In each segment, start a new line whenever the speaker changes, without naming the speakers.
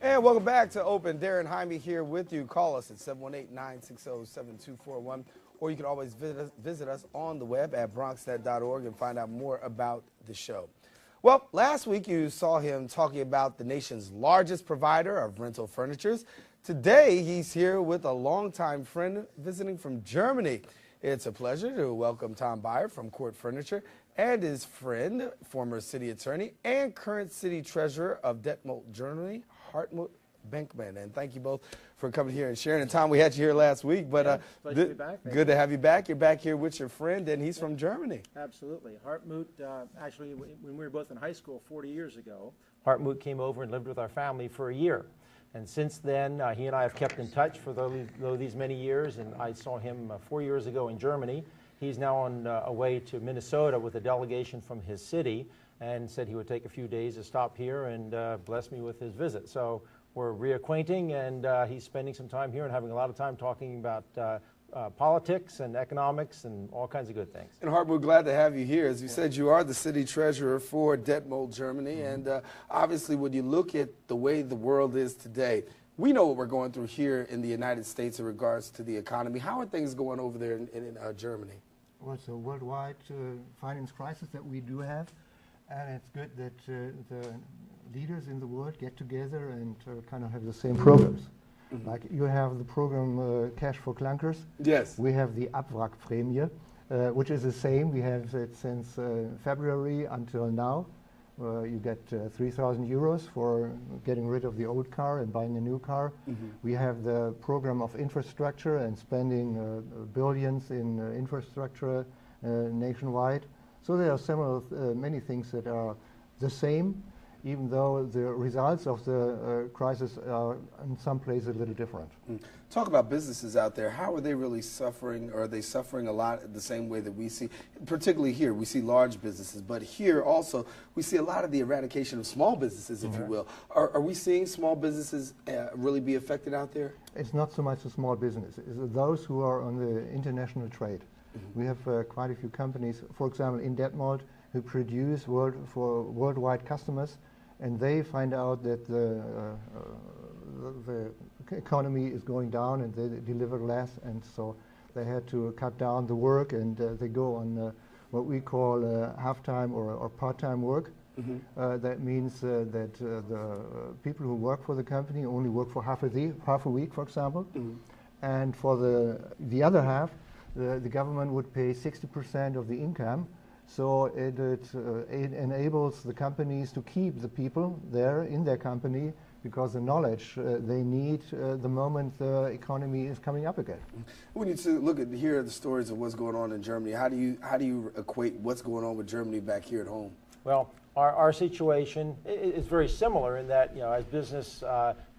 And welcome back to Open. Darren Jaime here with you. Call us at 718-960-7241, or you can always visit us on the web at BronxNet.org and find out more about the show. Well, last week you saw him talking about the nation's largest provider of rental furniture. Today he's here with a longtime friend visiting from Germany. It's a pleasure to welcome Tom Beyer from Court Furniture and his friend, former city attorney and current city treasurer of Detmold, Germany, Hartmut Benkmann. And thank you both for coming here and sharing. And Tom, we had you here last week, but
pleasure to be back.
Good to have you back. You're back here with your friend, and he's from Germany.
Absolutely. Hartmut, actually, when we were both in high school 40 years ago, Hartmut came over and lived with our family for a year. And since then, he and I have kept in touch for these many years, and I saw him 4 years ago in Germany. He's now on a way to Minnesota with a delegation from his city, and said he would take a few days to stop here and bless me with his visit. So we're reacquainting, and he's spending some time here and having a lot of time talking about politics and economics and all kinds of good things.
And Hart, we're glad to have you here. As you said, you are the city treasurer for Detmold, Germany, and obviously when you look at the way the world is today, we know what we're going through here in the United States in regards to the economy. How are things going over there in Germany?
Well, it's a worldwide finance crisis that we do have, and it's good that the leaders in the world get together and kind of have the same programs. Mm-hmm. Like you have the program Cash for Clunkers.
Yes.
We have the Abwrackprämie, which is the same. We have it since February until now. You get 3,000 euros for getting rid of the old car and buying a new car. Mm-hmm. We have the program of infrastructure and spending billions in infrastructure nationwide. So there are many things that are the same, even though the results of the crisis are in some places a little different.
Talk about businesses out there. How are they really suffering? Or are they suffering a lot the same way that we see, particularly here? We see large businesses, but here also we see a lot of the eradication of small businesses, if you will. Are we seeing small businesses really be affected out there?
It's not so much the small business. It's those who are on the international trade. Mm-hmm. We have quite a few companies, for example, in Detmold, who produce for worldwide customers, and they find out that the economy is going down and they deliver less, and so they had to cut down the work, and they go on what we call half-time or part-time work. Mm-hmm. That means that the people who work for the company only work for half a week, for example. Mm-hmm. And for the other half, the government would pay 60% of the income. So it enables the companies to keep the people there in their company because the knowledge they need the moment the economy is coming up again.
We need to hear the stories of what's going on in Germany. How do you equate what's going on with Germany back here at home?
Well, our situation is very similar in that, as business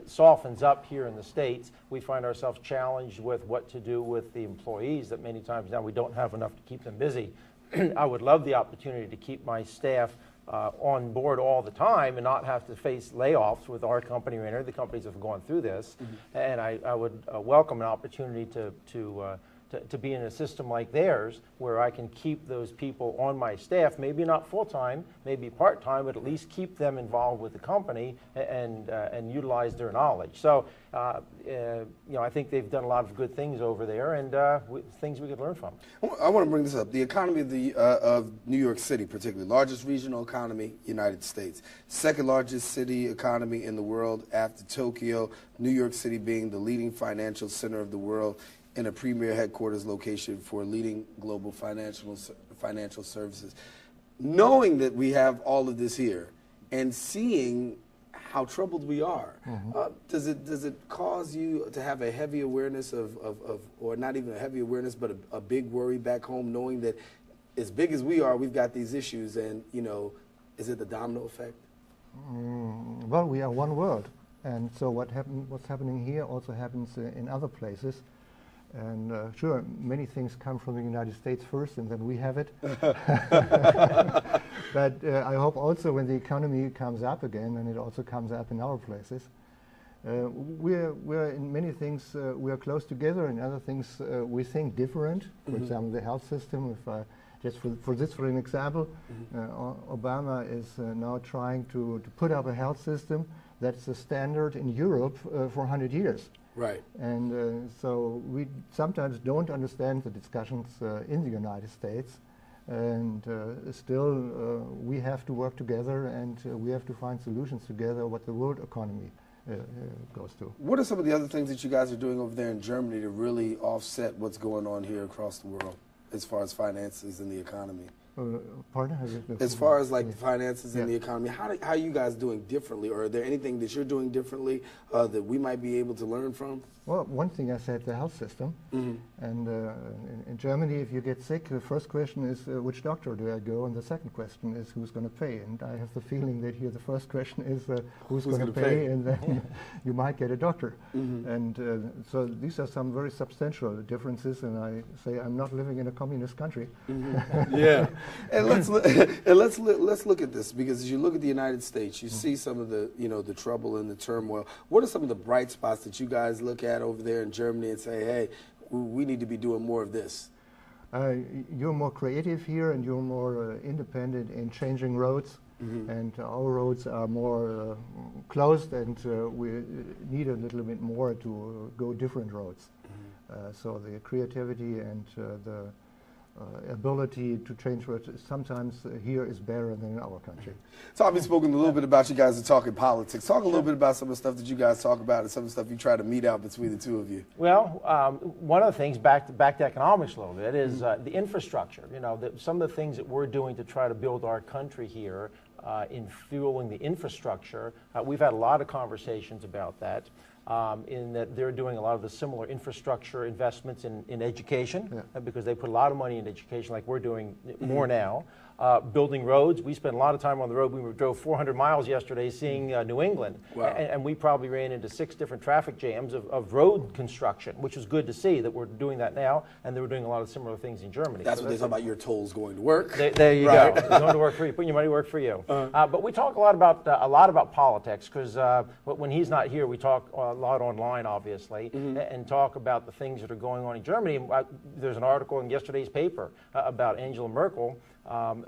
softens up here in the States, we find ourselves challenged with what to do with the employees that many times now we don't have enough to keep them busy. I would love the opportunity to keep my staff on board all the time and not have to face layoffs with our company or any of the companies that have gone through this. Mm-hmm. And I would welcome an opportunity to be in a system like theirs where I can keep those people on my staff, maybe not full-time, maybe part-time, but at least keep them involved with the company and utilize their knowledge. So, I think they've done a lot of good things over there, and things we could learn from.
I want to bring this up. The economy of New York City, particularly, largest regional economy, United States. Second largest city economy in the world after Tokyo, New York City being the leading financial center of the world, in a premier headquarters location for leading global financial services. Knowing that we have all of this here and seeing how troubled we are, mm-hmm. Does it cause you to have a heavy awareness of or not even a heavy awareness, but a big worry back home, knowing that as big as we are, we've got these issues, and is it the domino effect?
Well, we are one world, and so what's happening here also happens in other places. And sure, many things come from the United States first, and then we have it. But I hope also when the economy comes up again, and it also comes up in our places, we're in many things we are close together. In other things we think different. For mm-hmm. example, the health system. If just for an example, mm-hmm. Obama is now trying to put up a health system that's the standard in Europe for 100 years.
Right.
And so we sometimes don't understand the discussions in the United States. And still, we have to work together, and we have to find solutions together what the world economy goes to.
What are some of the other things that you guys are doing over there in Germany to really offset what's going on here across the world as far as finances and the economy?
Pardon?
As far as like the finances and the economy, how are you guys doing differently, or are there anything that you're doing differently that we might be able to learn from?
Well, one thing I said, the health system. And in Germany, if you get sick, the first question is, which doctor do I go? And the second question is, who's going to pay? And I have the feeling that here the first question is, who's going to pay? And then you might get a doctor. And so these are some very substantial differences. And I say I'm not living in a communist country.
Yeah. And let's look at this, because as you look at the United States, you see some of the the trouble and the turmoil. What are some of the bright spots that you guys look at over there in Germany and say, hey, we need to be doing more of this?
You're more creative here, and you're more independent in changing roads. And our roads are more closed, and we need a little bit more to go different roads. So the creativity and the ability to change roads sometimes here is better than in our country.
So I've spoken a little bit about you guys talking politics. Talk a little bit about some of the stuff that you guys talk about and some of the stuff you try to meet out between the two of you.
Well, one of the things, back to economics a little bit, is the infrastructure. Some of the things that we're doing to try to build our country here in fueling the infrastructure. We've had a lot of conversations about that. In that they're doing a lot of the similar infrastructure investments in education, because they put a lot of money in education, like we're doing more now. Building roads. We spent a lot of time on the road. We drove 400 miles yesterday seeing New England.
Wow.
And we probably ran into 6 different traffic jams of road construction, which was good to see that we're doing that now, and they were doing a lot of similar things in Germany.
That's what they talk about, your tolls going to work.
There you go. Going to work for you. Putting your money to work for you. But we talk a lot about politics, because when he's not here, we talk a lot online, obviously, and talk about the things that are going on in Germany. There's an article in yesterday's paper about Angela Merkel,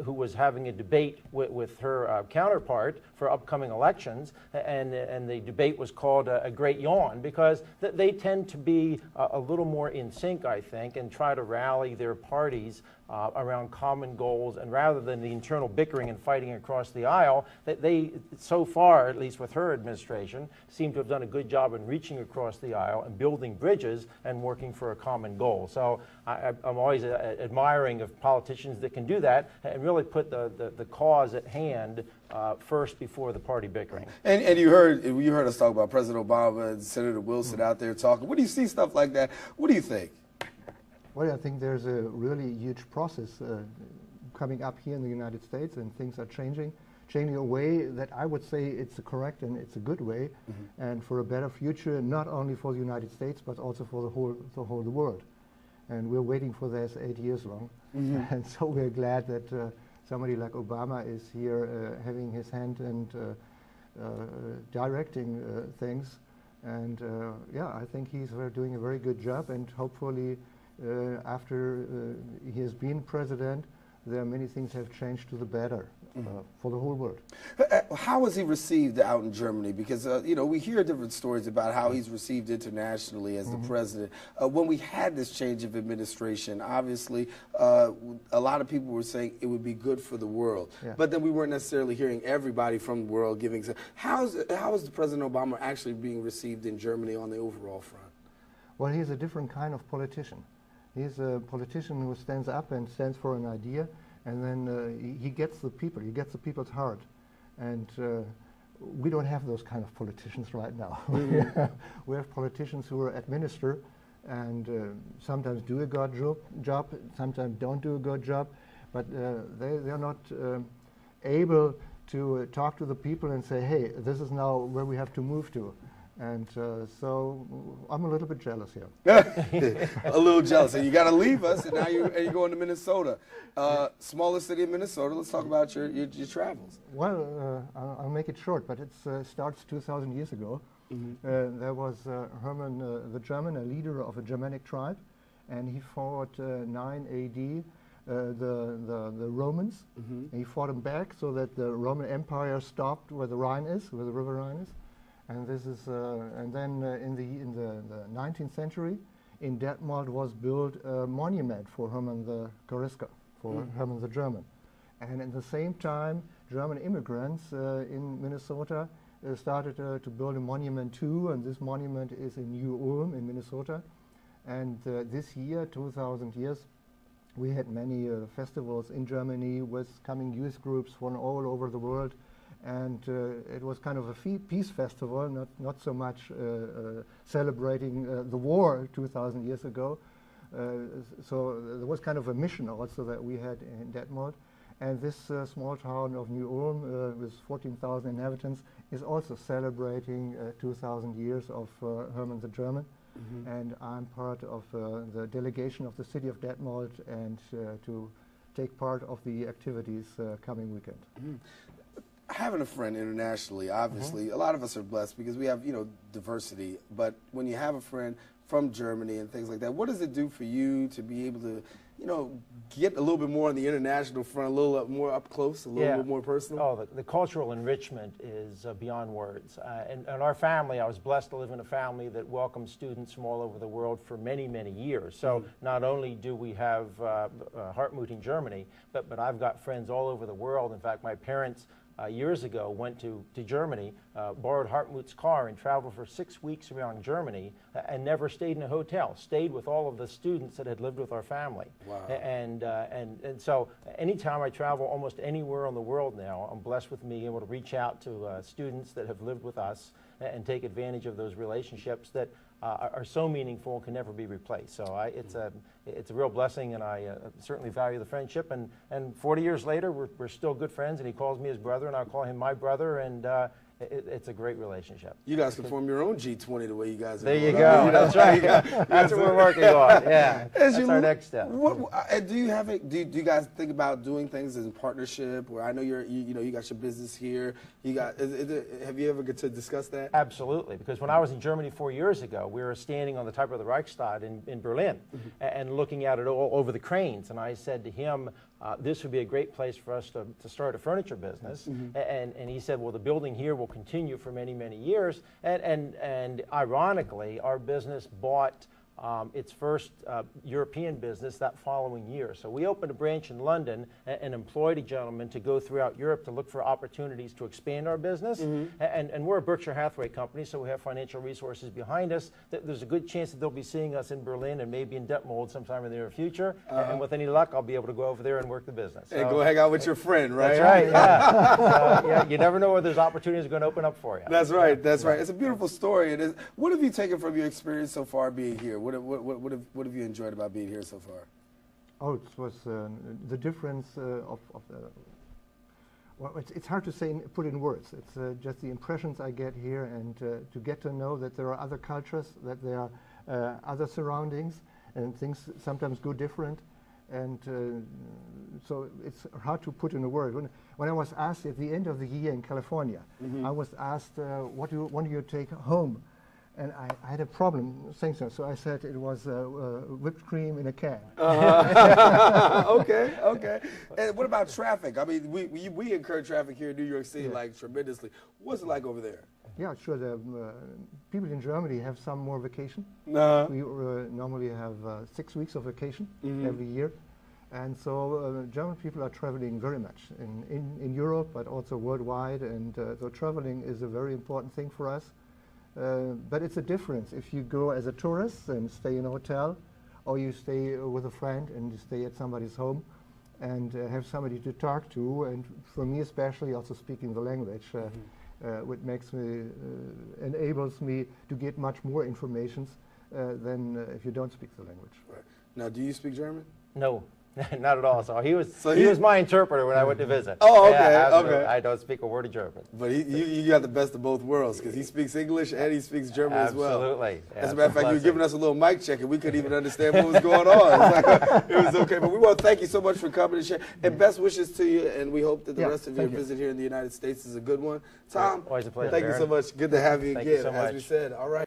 who was having a debate with her counterpart for upcoming elections, and the debate was called a Great Yawn, because they tend to be a little more in sync, I think, and try to rally their parties around common goals, and rather than the internal bickering and fighting across the aisle, they so far, at least with her administration, seem to have done a good job in reaching across the aisle and building bridges and working for a common goal. So I'm always admiring of politicians that can do that and really put the cause at hand first before the party bickering.
And you heard us talk about President Obama and Senator Wilson out there talking. When do you see stuff like that, what do you think?
Well, I think there's a really huge process coming up here in the United States, and things are changing in a way that I would say it's a correct and it's a good way, and for a better future, not only for the United States, but also for the whole world. And we're waiting for this 8 years long. And so we're glad that somebody like Obama is here having his hand and directing things. And yeah, I think he's doing a very good job, and hopefully after he has been president, there are many things have changed to the better for the whole world.
How was he received out in Germany? Because we hear different stories about how he's received internationally as the president. When we had this change of administration, obviously a lot of people were saying it would be good for the world, but then we weren't necessarily hearing everybody from the world giving. How is the President Obama actually being received in Germany on the overall front?
Well, he's a different kind of politician. He's a politician who stands up and stands for an idea, and then he gets the people, he gets the people's heart. And we don't have those kind of politicians right now. We have politicians who administer and sometimes do a good job, sometimes don't do a good job, but they're not able to talk to the people and say, hey, this is now where we have to move to. And so I'm a little bit jealous here.
A little jealous. And you got to leave us, and now you're going to Minnesota. Smallest city in Minnesota. Let's talk about your travels.
Well, I'll make it short, but it starts 2,000 years ago. There was Hermann the German, a leader of a Germanic tribe, and he fought 9 AD the Romans. He fought them back so that the Roman Empire stopped where the Rhine is, where the River Rhine is. And this is, and then in the 19th century, in Detmold was built a monument for Hermann the Goreska, for Hermann the German. And at the same time, German immigrants in Minnesota started to build a monument too, and this monument is in New Ulm in Minnesota. And this year, 2000 years, we had many festivals in Germany with coming youth groups from all over the world. And it was kind of a peace festival, not so much celebrating the war 2,000 years ago. So there was kind of a mission also that we had in Detmold. And this small town of New Ulm with 14,000 inhabitants is also celebrating 2,000 years of Hermann the German. And I'm part of the delegation of the city of Detmold and to take part of the activities coming weekend.
Having a friend internationally, obviously, a lot of us are blessed because we have, diversity. But when you have a friend from Germany and things like that, what does it do for you to be able to, get a little bit more on the international front, a little more up close, a little bit more personal?
Oh, the cultural enrichment is beyond words. And our family, I was blessed to live in a family that welcomed students from all over the world for many, many years. So not only do we have Hartmut in Germany, but I've got friends all over the world. In fact, my parents years ago went to Germany, borrowed Hartmut's car and traveled for 6 weeks around Germany and never stayed in a hotel, stayed with all of the students that had lived with our family.
Wow.
And so anytime I travel almost anywhere in the world now, I'm blessed with being able to reach out to students that have lived with us and take advantage of those relationships that are so meaningful and can never be replaced. So it's a real blessing, and I certainly value the friendship. And 40 years later, we're still good friends, and he calls me his brother, and I call him my brother, and it's a great relationship.
You guys can form your own G20 the way you guys are.
There you go. That's right. That's what we're working on. Yeah, that's our next step.
Do you guys think about doing things in partnership? Where I know you got your business here. Have you ever get to discuss that?
Absolutely, because when I was in Germany 4 years ago, we were standing on the top of the Reichstag in Berlin and looking at it all over the cranes. And I said to him, this would be a great place for us to start a furniture business. And he said, well, the building here will continue for many, many years. And ironically, our business bought its first European business that following year. So we opened a branch in London and employed a gentleman to go throughout Europe to look for opportunities to expand our business. And we're a Berkshire Hathaway company, so we have financial resources behind us. There's a good chance that they'll be seeing us in Berlin and maybe in Detmold sometime in the near future. And with any luck, I'll be able to go over there and work the business.
And go hang out with your friend, right?
That's right, yeah. Yeah, you never know where those opportunities are going to open up for you.
That's right, that's right. It's a beautiful story. It is. What have you taken from your experience so far being here? What have you enjoyed about being here so far?
Oh, it was the difference of well, it's hard to say, put in words. It's just the impressions I get here, and to get to know that there are other cultures, that there are other surroundings, and things sometimes go different. And so it's hard to put in a word. When I was asked at the end of the year in California, I was asked, what do you take home? And I had a problem saying so I said it was whipped cream in a can.
Okay. And what about traffic? I mean, we incur traffic here in New York City like tremendously. What's it like over there?
Yeah, sure. The people in Germany have some more vacation. We normally have 6 weeks of vacation every year. And so German people are traveling very much in Europe, but also worldwide. And so traveling is a very important thing for us. But it's a difference if you go as a tourist and stay in a hotel, or you stay with a friend and you stay at somebody's home and have somebody to talk to. And for me especially, also speaking the language, which makes me, enables me to get much more information than if you don't speak the language.
Right. Now, do you speak German?
No. Not at all. So he was my interpreter when I went to visit.
Oh, okay,
yeah,
okay.
I don't speak a word of German.
But you got the best of both worlds, because he speaks English and he speaks German as well.
Absolutely.
As a matter of fact, you were giving us a little mic check, and we couldn't even understand what was going on. It was okay. But we want to thank you so much for coming and sharing. And best wishes to you, and we hope that the rest of your visit here in the United States is a good one. Tom,
always a pleasure.
Thank you so much. Good to have you again.
Thank you so much.
As we said, all right.